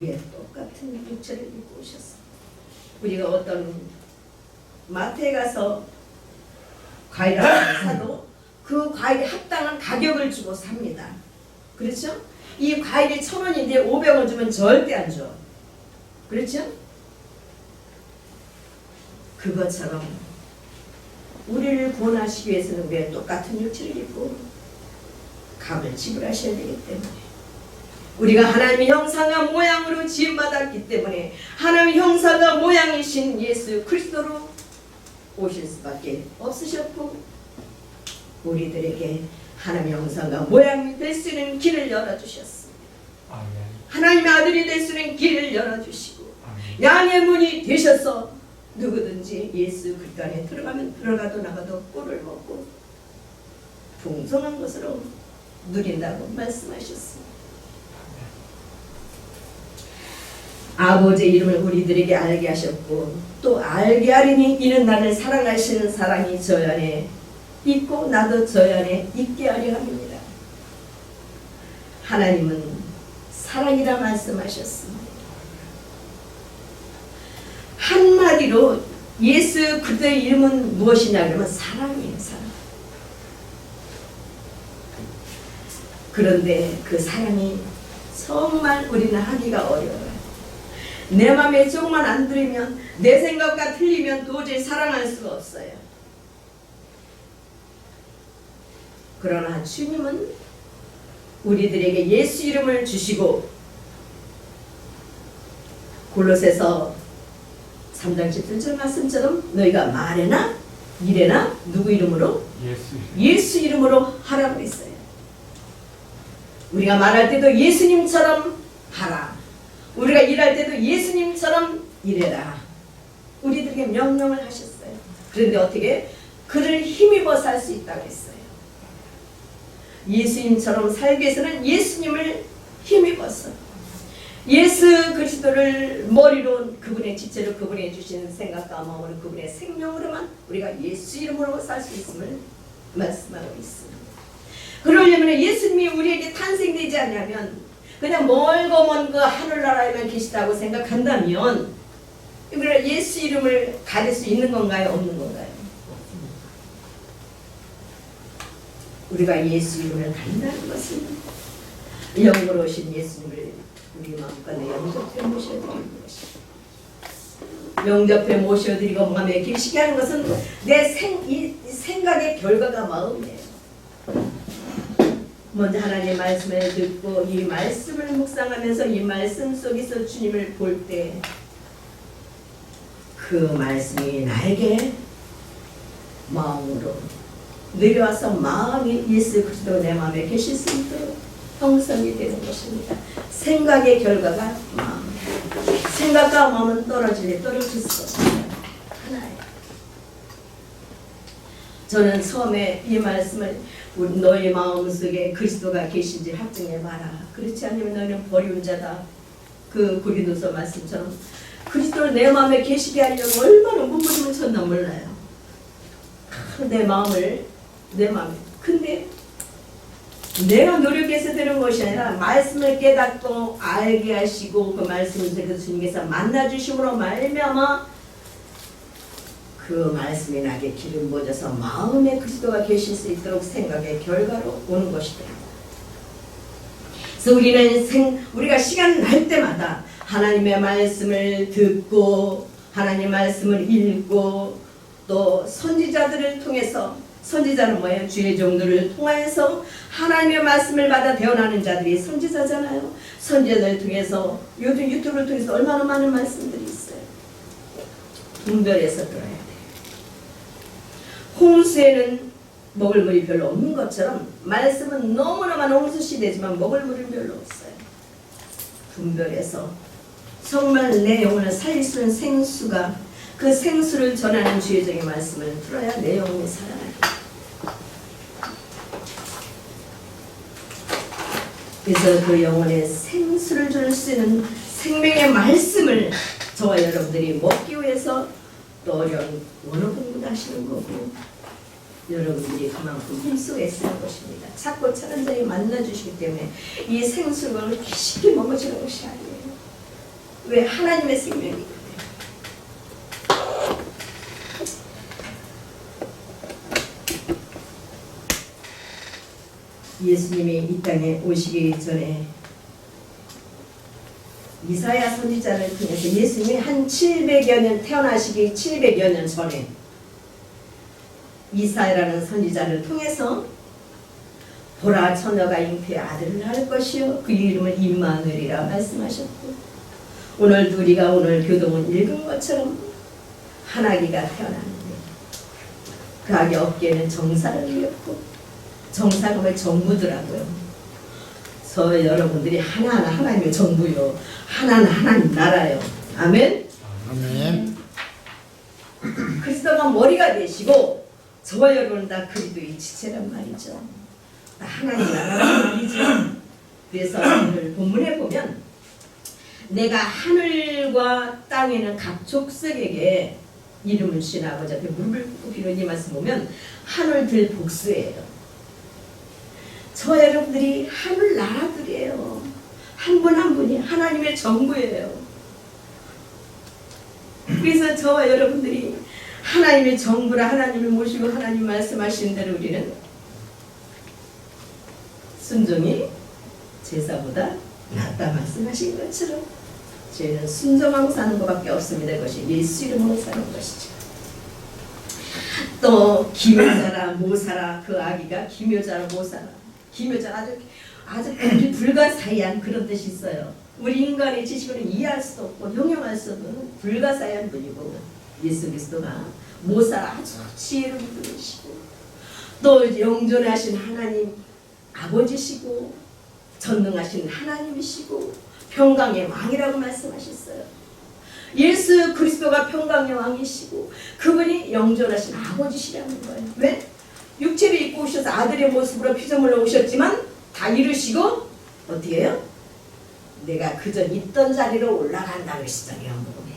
똑같은 육체를 입고 오셨어. 우리가 어떤 마트에 가서 과일을 사도 그 과일에 합당한 가격을 주고 삽니다. 그렇죠? 이 과일이 1,000원인데 500원 주면 절대 안 줘. 그렇죠? 그것처럼 우리를 구원하시기 위해서는 우리가 똑같은 육체를 입고 값을 지불하셔야 되기 때문에 우리가 하나님의 형상과 모양으로 지음받았기 때문에 하나님의 형상과 모양이신 예수 그리스도로 오실 수밖에 없으셨고 우리들에게 하나님의 형상과 모양이 될 수 있는 길을 열어주셨습니다. 하나님의 아들이 될 수 있는 길을 열어주시고 양의 문이 되셔서 누구든지 예수 그리스도 안에 들어가면 들어가도 나가도 꿀을 먹고 풍성한 것으로 누린다고 말씀하셨습니다. 아버지의 이름을 우리들에게 알게 하셨고 또 알게 하리니 이는 나를 사랑하시는 사랑이 저 안에 있고 나도 저 안에 있게 하려 합니다. 하나님은 사랑이라 말씀하셨습니다. 한마디로 예수 그리스도의 이름은 무엇이냐 그러면 사랑이에요. 사랑. 그런데 그 사랑이 정말 우리는 하기가 어려워요. 내 마음에 조금만 안 들리면 내 생각과 틀리면 도저히 사랑할 수가 없어요. 그러나 주님은 우리들에게 예수 이름을 주시고 골로새서 3장 17절 말씀처럼 너희가 말해나 이래나 누구 이름으로? 예수 이름으로 하라고 했어요. 우리가 말할 때도 예수님처럼 하라. 우리가 일할 때도 예수님처럼 일해라. 우리들에게 명령을 하셨어요. 그런데 어떻게? 그를 힘입어 살 수 있다고 했어요. 예수님처럼 살기 위해서는 예수님을 힘입어서 예수 그리스도를 머리로 그분의 지체로 그분이 주신 생각과 마음으로 그분의 생명으로만 우리가 예수 이름으로 살 수 있음을 말씀하고 있습니다. 그러려면 예수님이 우리에게 탄생되지 않냐면 그냥 멀고 먼 그 하늘나라에만 계시다고 생각한다면 우리가 예수 이름을 가질 수 있는 건가요? 없는 건가요? 우리가 예수 이름을 가진다는 것은 영으로 오신 예수님을 우리 마음간에 영접해 모셔드리는 것입니다. 영접해 모셔드리고 마음에 계시게 하는 것은 내 생각의 결과가 마음이에요. 먼저 하나님의 말씀을 듣고 이 말씀을 묵상하면서 이 말씀 속에서 주님을 볼 때 그 말씀이 나에게 마음으로 내려와서 마음이 예수 그리스도 내 마음에 계실 수 있도록 형성이 되는 것입니다. 생각의 결과가 마음. 생각과 마음은 떨어질 수 없습니다. 하나예요. 저는 처음에 이 말씀을 너희 마음속에 그리스도가 계신지 확증해봐라. 그렇지 않으면 너희는 버리운 자다. 그 고린도서 말씀처럼 그리스도를 내 마음에 계시게 하려고 얼마나 몸부림을 쳤나 몰라요. 내 마음에. 근데 내가 노력해서 되는 것이 아니라 말씀을 깨닫고 알게 하시고 그 말씀을 주님께서 만나주심으로 말미암아 그 말씀이 나에게 기름 부어져서 마음에 그리스도가 계실 수 있도록 생각의 결과로 오는 것이다. 그래서 우리가 시간 날 때마다 하나님의 말씀을 듣고 하나님의 말씀을 읽고 또 선지자들을 통해서 선지자는 뭐예요? 주의 종들을 통해서 하나님의 말씀을 받아 대언하는 자들이 선지자잖아요. 선지자들을 통해서 요즘 유튜브를 통해서 얼마나 많은 말씀들이 있어요. 분별해서 들어야 돼요. 홍수에는 먹을 물이 별로 없는 것처럼 말씀은 너무나 많은 홍수 시대지만 먹을 물은 별로 없어요. 분별해서 정말 내 영혼을 살릴 수 있는 생수가 그 생수를 전하는 주의 종의 말씀을 들어야 내 영혼이 살아나게. 그래서 그 영혼에 생수를 줄 수 있는 생명의 말씀을 저와 여러분들이 먹기 위해서 또 어려운 원어 공부도 하시는 거고 여러분들이 그만큼 힘쓰게 쓰는 것입니다. 찾고 찾는 자에 만나주시기 때문에 이 생수를 쉽게 먹어주는 것이 아니에요. 왜? 하나님의 생명이거든요. 예수님이 이 땅에 오시기 전에 이사야 선지자를 통해서 예수님이 한 700여 년, 태어나시기 700여 년 전에 이사야라는 선지자를 통해서 보라, 처녀가 잉태에 아들을 낳을 것이요 그 이름은 임마누엘이라 말씀하셨고, 오늘 우리가 오늘 교동을 읽은 것처럼 한 아기가 태어났는데 그 아기 어깨에는 정사를 이었고, 정사가 정부더라고요. 저 여러분들이 하나하나 하나님의 정부요, 하나는 하나님 나라요. 아멘. 아멘. 그리스도가 머리가 되시고 저와 여러분 다 그리스도의 지체란 말이죠. 하나님 나라란 말이죠. 그래서 오늘 본문에 보면 내가 하늘과 땅에는 각 족속에게 이름을 주신 아버지한테 무릎을 꿇고 빌어, 이 말씀 보면 하늘들 복수예요. 저 여러분들이 하늘 나라들이에요. 한 분 한 분이 하나님의 정부예요. 그래서 저와 여러분들이 하나님의 정부라 하나님을 모시고 하나님 말씀하시는 대로 우리는 순종이 제사보다 낫다 말씀하신 것처럼 저희는 순종하고 사는 것밖에 없습니다. 그것이 예수 이름으로 사는 것이죠. 또 기묘자라 모사라, 그 아기가 기묘자라 모사라, 기묘자 아주 불가사의한 그런 뜻이 있어요. 우리 인간의 지식으로는 이해할 수도 없고 형용할 수 없는 불가사의한 분이고, 예수 그리스도가 모사라 아주 지혜로운 분이시고 또 영존하신 하나님 아버지시고 전능하신 하나님이시고 평강의 왕이라고 말씀하셨어요. 예수 그리스도가 평강의 왕이시고 그분이 영존하신 아버지시라는 거예요. 왜? 육체를 입고 오셔서 아들의 모습으로 피조물로 오셨지만 다 이루시고 어떻게 해요? 내가 그저 있던 자리로 올라간다 그러시잖아요. 요한복음에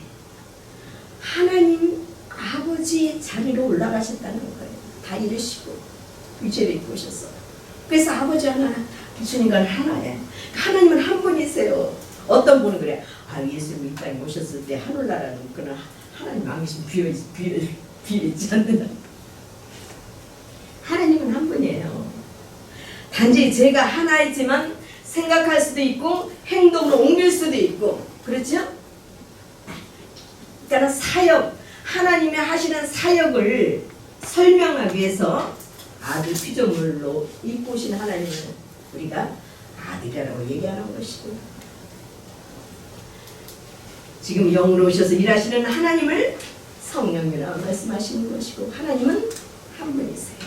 하나님 아버지 자리로 올라가셨다는 거예요. 다 이루시고 육체를 입고 오셨어. 그래서 아버지 하나, 주님과는 하나예요. 하나님은 한 분이세요. 어떤 분은 그래, 예수님이 이 땅에 오셨을 때 하늘나라는 그는 하나님 왕이신 비어있지 않느냐. 하나님은 한 분이에요. 단지 제가 하나이지만 생각할 수도 있고 행동으로 옮길 수도 있고, 그렇죠? 그러니까 사역, 하나님이 하시는 사역을 설명하기 위해서 아들 피조물로 입고 오신 하나님을 우리가 아들이라고 얘기하는 것이고, 지금 영으로 오셔서 일하시는 하나님을 성령이라고 말씀하시는 것이고, 하나님은 한 분이세요.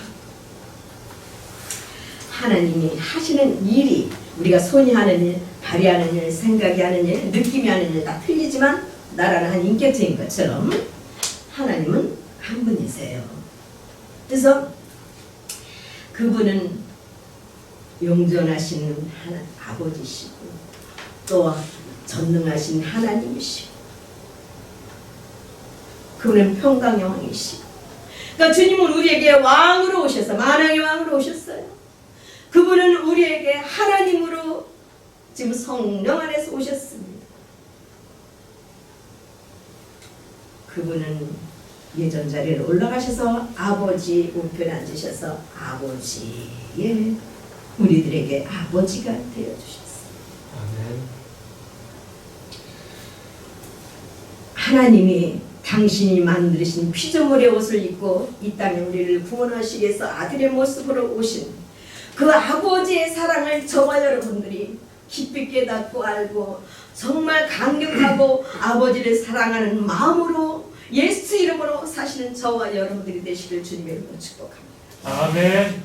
하나님이 하시는 일이 우리가 손이 하는 일, 발이 하는 일, 생각이 하는 일, 느낌이 하는 일 다 틀리지만 나라는 한 인격체인 것처럼 하나님은 한 분이세요. 그래서 그분은 영존하신 아버지시고 또 전능하신 하나님이시고 그분은 평강의 왕이시고, 그러니까 주님은 우리에게 왕으로 오셔서 만왕의 왕으로 오셨어요. 그분은 우리에게 하나님으로 지금 성령 안에서 오셨습니다. 그분은 예전 자리에 올라가셔서 아버지 우편에 앉으셔서 아버지의 우리들에게 아버지가 되어주셨어요. 아멘. 하나님이 당신이 만드신 피조물의 옷을 입고 이 땅에 우리를 구원하시기 위해서 아들의 모습으로 오신 그 아버지의 사랑을 저와 여러분들이 깊이 깨닫고 알고 정말 강력하고 아버지를 사랑하는 마음으로 예수 이름으로 사시는 저와 여러분들이 되시길 주님의 이름으로 축복합니다. 아멘.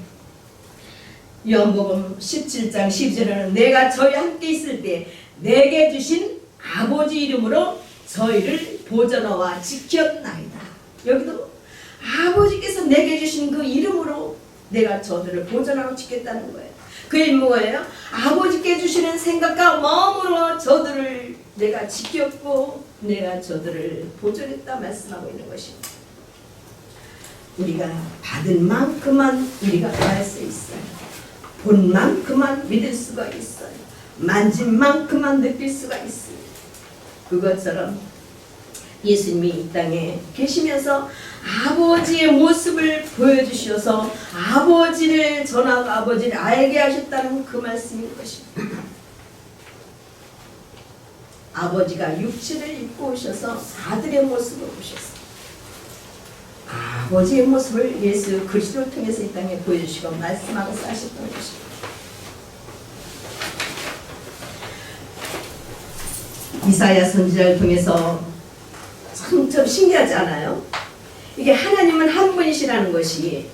요한복음 17장 12절에는 내가 저희 함께 있을 때 내게 주신 아버지 이름으로 저희를 보존하와 지켰나이다. 여기도 아버지께서 내게 주신 그 이름으로 내가 저들을 보존하고 지켰다는 거예요. 그게 뭐예요? 아버지께 주시는 생각과 마음으로 저들을 내가 지켰고 내가 저들을 보존했다 말씀하고 있는 것입니다. 우리가 받은 만큼만 우리가 할 수 있어요. 본 만큼만 믿을 수가 있어요. 만진 만큼만 느낄 수가 있습니다. 그것처럼 예수님이 이 땅에 계시면서 아버지의 모습을 보여주셔서 아버지를 전하고 아버지를 알게 하셨다는 그 말씀인 것입니다. 아버지가 육체를 입고 오셔서 아들의 모습을 보셨어요. 아버지의 모습을 예수 그리스도를 통해서 이 땅에 보여주시고 말씀하고 사셨던 것입니다. 이사야 선지자를 통해서 참 신기하지 않아요? 이게 하나님은 한 분이시라는 것이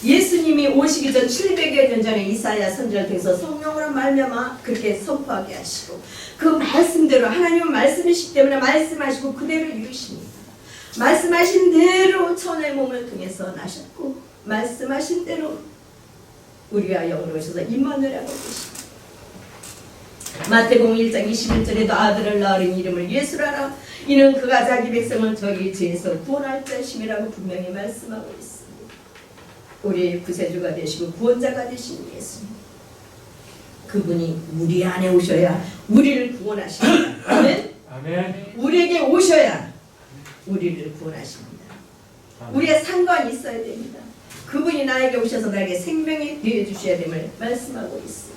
예수님이 오시기 전 700여 년 전에 이사야 선지자를 통해서 성령으로 말미암아 그렇게 선포하게 하시고 그 말씀대로 하나님은 말씀이시기 때문에 말씀하시고 그대로 이루십니다. 말씀하신 대로 천의 몸을 통해서 나셨고 말씀하신 대로 우리가 영으로 오셔서 임마누엘 하고 계십니다. 마태복음 1장 21절에도 아들을 낳으린 이름을 예수라라 이는 그가 자기 백성을 저희 죄에서 구원할 자심이라고 분명히 말씀하고 있습니다. 우리의 구세주가 되시고 구원자가 되신 예수님, 그분이 우리 안에 오셔야 우리를 구원하십니다. 아멘? 아멘. 우리에게 오셔야 우리를 구원하십니다. 아멘. 우리의 상관이 있어야 됩니다. 그분이 나에게 오셔서 나에게 생명이 되어주셔야 됨을 말씀하고 있습니다.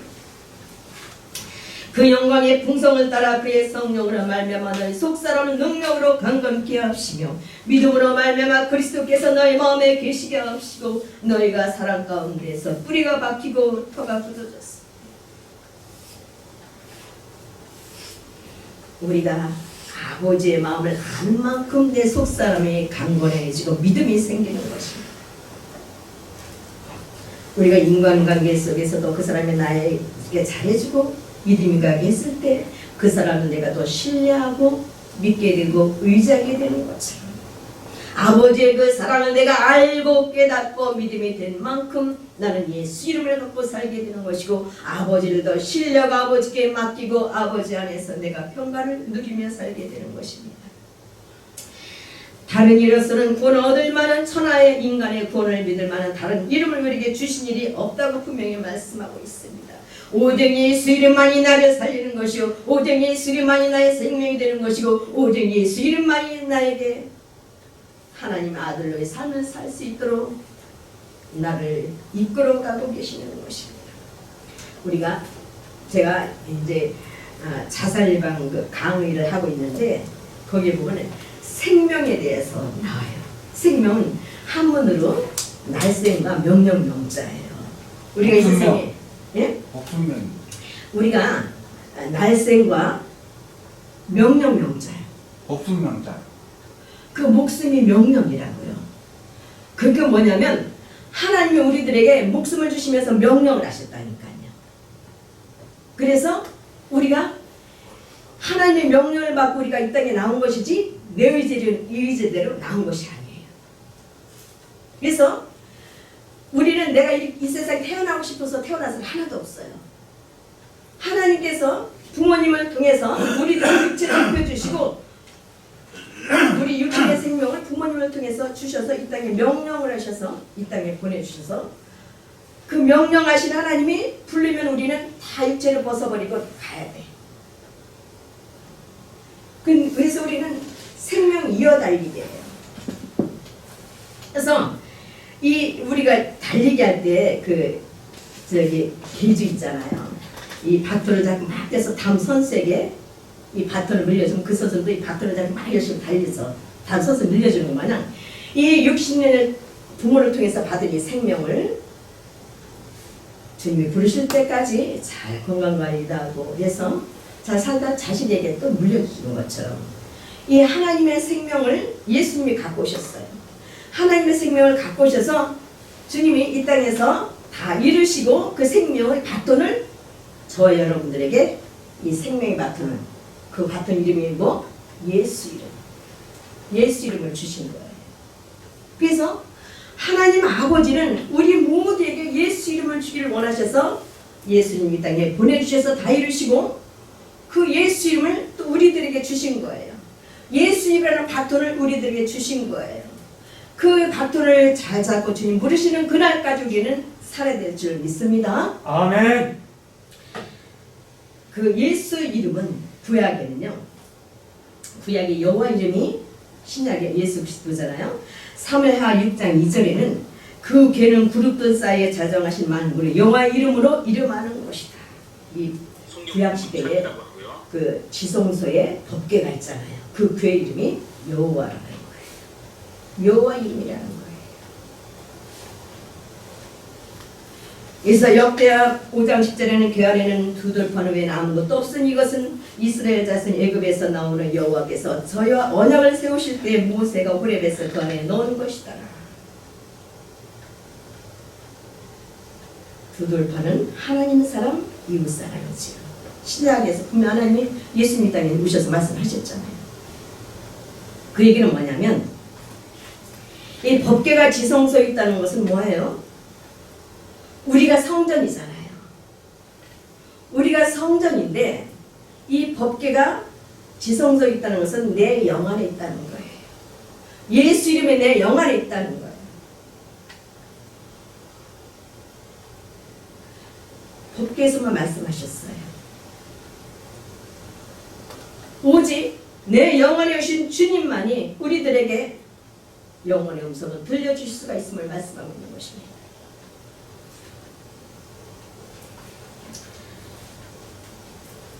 그 영광의 풍성을 따라 그의 성령으로 말미암아 너희 속사람을 능력으로 강건케 하시며 믿음으로 말미암아 그리스도께서 너희 마음에 계시게 하시고 너희가 사랑 가운데서 뿌리가 박히고 터가 굳어졌습니다. 우리가 아버지의 마음을 아는 만큼 내 속사람이 강건해지고 믿음이 생기는 것입니다. 우리가 인간관계 속에서도 그 사람이 나에게 잘해주고 믿음이 가게 했을 때 그 사람은 내가 더 신뢰하고 믿게 되고 의지하게 되는 것처럼 아버지의 그 사랑을 내가 알고 깨닫고 믿음이 된 만큼 나는 예수 이름을 갖고 살게 되는 것이고 아버지를 더 신뢰하고 아버지께 맡기고 아버지 안에서 내가 평강을 누리며 살게 되는 것입니다. 다른 이로서는 구원을 얻을 만한 천하의 인간의 구원을 믿을 만한 다른 이름을 우리에게 주신 일이 없다고 분명히 말씀하고 있습니다. 오직 예수 이름만이 나를 살리는 것이요 오직 예수 이름만이 나의 생명이 되는 것이고 오직 예수 이름만이 나에게 하나님 아들로의 삶을 살 수 있도록 나를 이끌어가고 계시는 것입니다. 우리가 제가 이제 자살 예방 그 강의를 하고 있는데 거기에 보면 생명에 대해서 나와요. 생명은 한문으로 날생과 명령명자예요. 우리가 이 세상에 예? 복수면 우리가 날생과 명령명자예요. 복수명자. 그 목숨이 명령이라고요. 그게 뭐냐면 하나님이 우리들에게 목숨을 주시면서 명령을 하셨다니까요. 그래서 우리가 하나님의 명령을 받고 우리가 이 땅에 나온 것이지 내 의지대로 나온 것이 아니에요. 그래서 우리는 내가 이 세상에 태어나고 싶어서 태어나서 하나도 없어요. 하나님께서 부모님을 통해서 우리들 육체를 입혀주시고 우리 육체의 생명을 부모님을 통해서 주셔서 이 땅에 명령을 하셔서 이 땅에 보내주셔서 그 명령하신 하나님이 부르면 우리는 다 육체를 벗어버리고 가야 돼. 그래서 우리는 생명 이어달리게 해요. 그래서 이 우리가 달리기 할 때 그 저기 길주 있잖아요. 이 바톤을 잡고 막 떼서 다음 선수에게 이 바톤을 물려주면 그 선수도 이 바톤을 잡고 막 열심히 달려서 다음 선수 물려주는 것 마냥 이 60년을 부모를 통해서 받은 이 생명을 주님이 부르실 때까지 잘 건강관리도 하고 해서 잘 살다 자신에게 또 물려주는 것처럼 이 하나님의 생명을 예수님이 갖고 오셨어요. 하나님의 생명을 갖고 오셔서 주님이 이 땅에서 다 이루시고 그 생명의 바톤을 저 여러분들에게 이 생명의 바톤을 그 바톤 이름이 뭐? 예수 이름. 예수 이름을 주신 거예요. 그래서 하나님 아버지는 우리 모두에게 예수 이름을 주기를 원하셔서 예수님 이 땅에 보내주셔서 다 이루시고 그 예수 이름을 또 우리들에게 주신 거예요. 예수 이름이라는 바톤을 우리들에게 주신 거예요. 그 바톤을 잘 잡고 주님 부르시는 그날까지 우리는 살아야 될 줄 믿습니다. 아멘. 그 예수 이름은 구약에는요 구약의 여호와 이름이 신약의 예수 그리스도잖아요. 사무엘하 6장 2절에는 그 괴는 그룹들 사이에 자정하신 만물의 여호와 이름으로 이름하는 것이다. 이 구약 시대에 그 지성소에 법궤가 있잖아요. 그 괴 이름이 여호와라는 거예요. 여호와 이름이라는 거예요. 그래서 역대하 5장 10절에는 궤 안에는 두 돌판 외에는 아무것도 없으니 이것은 이스라엘 자손 애굽에서 나오는 여호와께서 저희와 언약을 세우실 때 모세가 호렙에서 그 안에 넣은 것이다. 두 돌판은 하나님 사람 이웃 사람이지요. 신약에서 분명 하나님이 예수님 땅에 오셔서 말씀하셨잖아요. 그 얘기는 뭐냐면 이 법궤가 지성소에 있다는 것은 뭐예요? 우리가 성전이잖아요. 우리가 성전인데 이 법궤가 지성소에 있다는 것은 내 영 안에 있다는 거예요. 예수 이름에 내 영 안에 있다는 거예요. 법궤에서만 말씀하셨어요. 오직 내 영 안에 오신 주님만이 우리들에게 영혼의 음성을 들려주실 수가 있음을 말씀하고 있는 것입니다.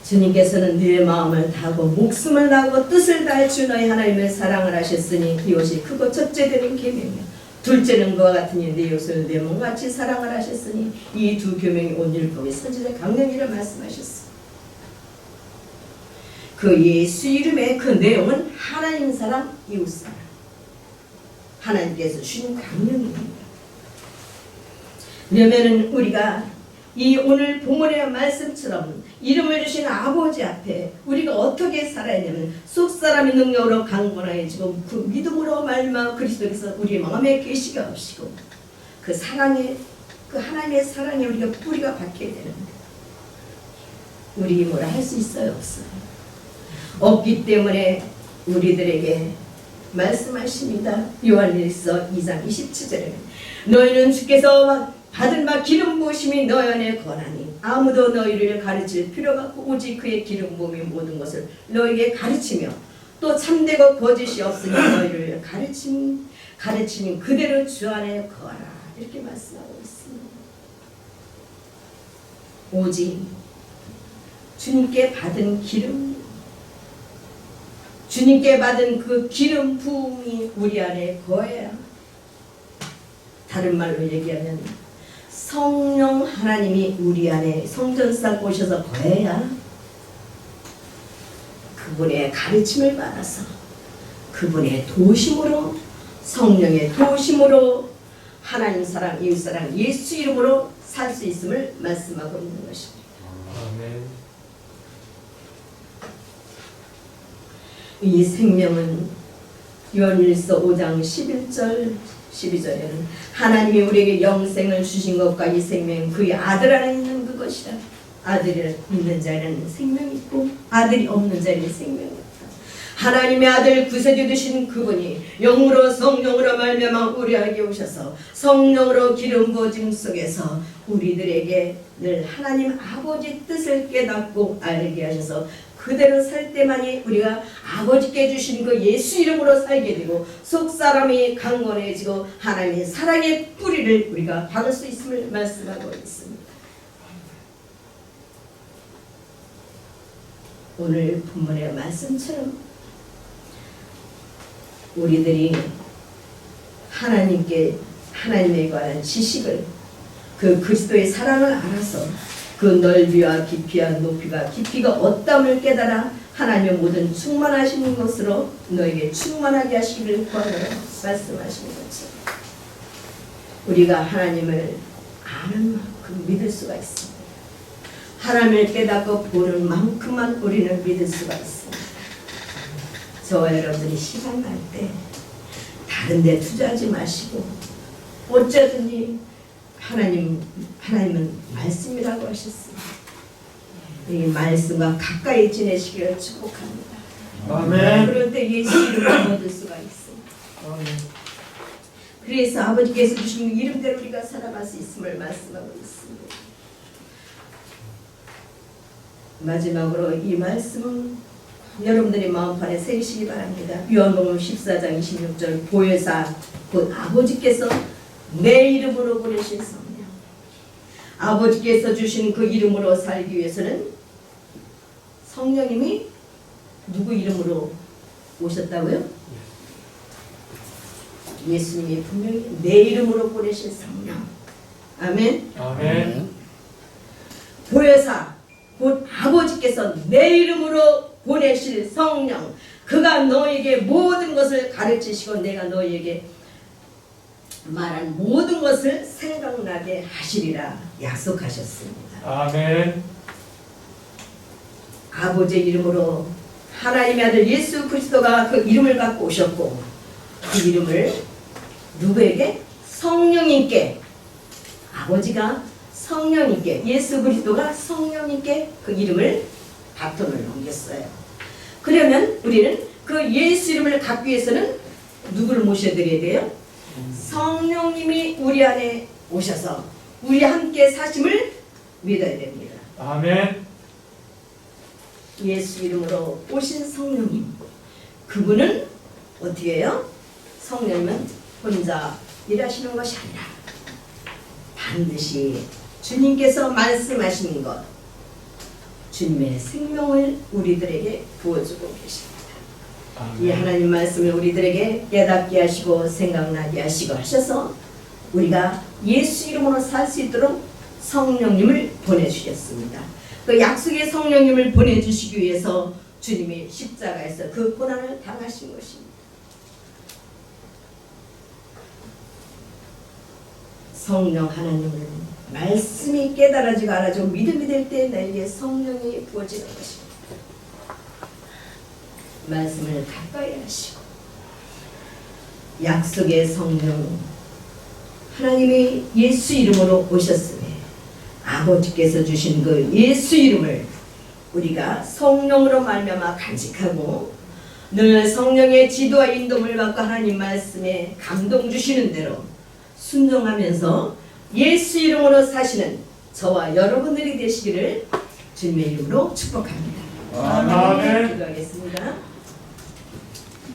주님께서는 네 마음을 다하고 목숨을 다하고 뜻을 다해 주 너희 하나님을 사랑을 하셨으니 이것이 크고 첫째 되는 계명이요 둘째는 그와 같으니 네 이웃을 내 몸같이 사랑을 하셨으니 이 두 계명이 온유를 보기 선지자 강령이라 말씀하셨습니다. 그 예수 이름의 그 내용은 하나님 사랑 이웃 사랑 하나님께서 주신 강령입니다. 그러면은 우리가 이 오늘 본문의 말씀처럼 이름을 주신 아버지 앞에 우리가 어떻게 살아야 되냐면 속사람의 능력으로 강건하여지고 그 믿음으로 말미암아 그리스도께서 우리 마음에 계시게 하시고 그 사랑에 그 하나님의 사랑에 우리가 뿌리가 박혀야 되는데 우리 뭐라 할 수 있어요? 없어요. 없기 때문에 우리들에게 말씀하십니다. 요한일서 2장 27절에 너희는 주께서 받은 바 기름 부으심이 너희 안에 거하니 아무도 너희를 가르칠 필요가 없고 오직 그의 기름 부음이 모든 것을 너희에게 가르치며 또 참되고 거짓이 없으니 너희를 가르치니 그대로 주 안에 거하라 이렇게 말씀하고 있습니다. 오직 주님께 받은 기름 주님께 받은 그 기름 부음이 우리 안에 거해야 다른 말로 얘기하면 성령 하나님이 우리 안에 성전상 오셔서 거해야 그분의 가르침을 받아서 그분의 도심으로 성령의 도심으로 하나님 사랑 이웃 사랑 예수 이름으로 살 수 있음을 말씀하고 있는 것입니다. 아멘. 이 생명은 요한일서 5장 11절 12절에는 하나님이 우리에게 영생을 주신 것과 이 생명은 그의 아들 안에 있는 그것이라. 아들이 있는 자에는 생명이 있고 아들이 없는 자에는 생명이 없다. 하나님의 아들 구세주 되신 그분이 영으로 성령으로 말미암아 우리에게 오셔서 성령으로 기름 부어짐 속에서 우리들에게 늘 하나님 아버지 뜻을 깨닫고 알게 하셔서 그대로 살 때만이 우리가 아버지께 주신 그 예수 이름으로 살게 되고 속사람이 강건해지고 하나님의 사랑의 뿌리를 우리가 받을 수 있음을 말씀하고 있습니다. 오늘 본문의 말씀처럼 우리들이 하나님에 관한 지식을 그 그리스도의 사랑을 알아서 그 넓이와 깊이와 높이가 깊이가 어떠함을 깨달아 하나님의 모든 충만하시는 것으로 너에게 충만하게 하시기를 구하노라 말씀하시는 것처럼 우리가 하나님을 아는 만큼 믿을 수가 있습니다. 하나님을 깨닫고 보는 만큼만 우리는 믿을 수가 있습니다. 저와 여러분들이 시간 날 때 다른 데 투자하지 마시고 어쩌든지 하나님은 말씀이라고 하셨습니다. 이 말씀과 가까이 지내시기를 축복합니다. 아멘. 그럴 때 예수 이름을 얻을 수가 있습니다. 아멘. 그래서 아버지께서 주신 이름대로 우리가 살아갈 수 있음을 말씀하고 있습니다. 마지막으로 이 말씀은 여러분들이 마음판에 새기시기 바랍니다. 요한복음 14장 26절 보혜사 곧 아버지께서 내 이름으로 보내신 성령, 아버지께서 주신 그 이름으로 살기 위해서는 성령님이 누구 이름으로 오셨다고요? 예수님이 분명히 내 이름으로 보내신 성령. 아멘. 아멘. 보혜사 곧 아버지께서 내 이름으로 보내실 성령, 그가 너에게 모든 것을 가르치시고 내가 너에게 말한 모든 것을 생각나게 하시리라 약속하셨습니다. 아멘. 아버지의 이름으로 하나님의 아들 예수 그리스도가 그 이름을 갖고 오셨고, 그 이름을 누구에게? 성령님께. 아버지가 성령님께, 예수 그리스도가 성령님께 그 이름을 바톤을 넘겼어요. 그러면 우리는 그 예수 이름을 갖기 위해서는 누구를 모셔드려야 돼요? 성령님이 우리 안에 오셔서 우리 함께 사심을 믿어야 됩니다. 아멘. 예수 이름으로 오신 성령님, 그분은 어떻게 해요? 성령님은 혼자 일하시는 것이 아니라 반드시 주님께서 말씀하시는 것, 주님의 생명을 우리들에게 부어주고 계십니다. 이 하나님 말씀을 우리들에게 깨닫게 하시고 생각나게 하시고 하셔서 우리가 예수 이름으로 살 수 있도록 성령님을 보내주셨습니다. 그 약속의 성령님을 보내주시기 위해서 주님이 십자가에서 그 고난을 당하신 것입니다. 성령 하나님을 말씀이 깨달아지고 알아지고 믿음이 될 때 나에게 성령이 부어지는 것입니다. 말씀을 가까이 하시고 약속의 성령 하나님이 예수 이름으로 오셨으니 아버지께서 주신 그 예수 이름을 우리가 성령으로 말미암아 간직하고 늘 성령의 지도와 인도를 받고 하나님 말씀에 감동 주시는 대로 순종하면서 예수 이름으로 사시는 저와 여러분들이 되시기를 주님의 이름으로 축복합니다. 아멘. 기도하겠습니다.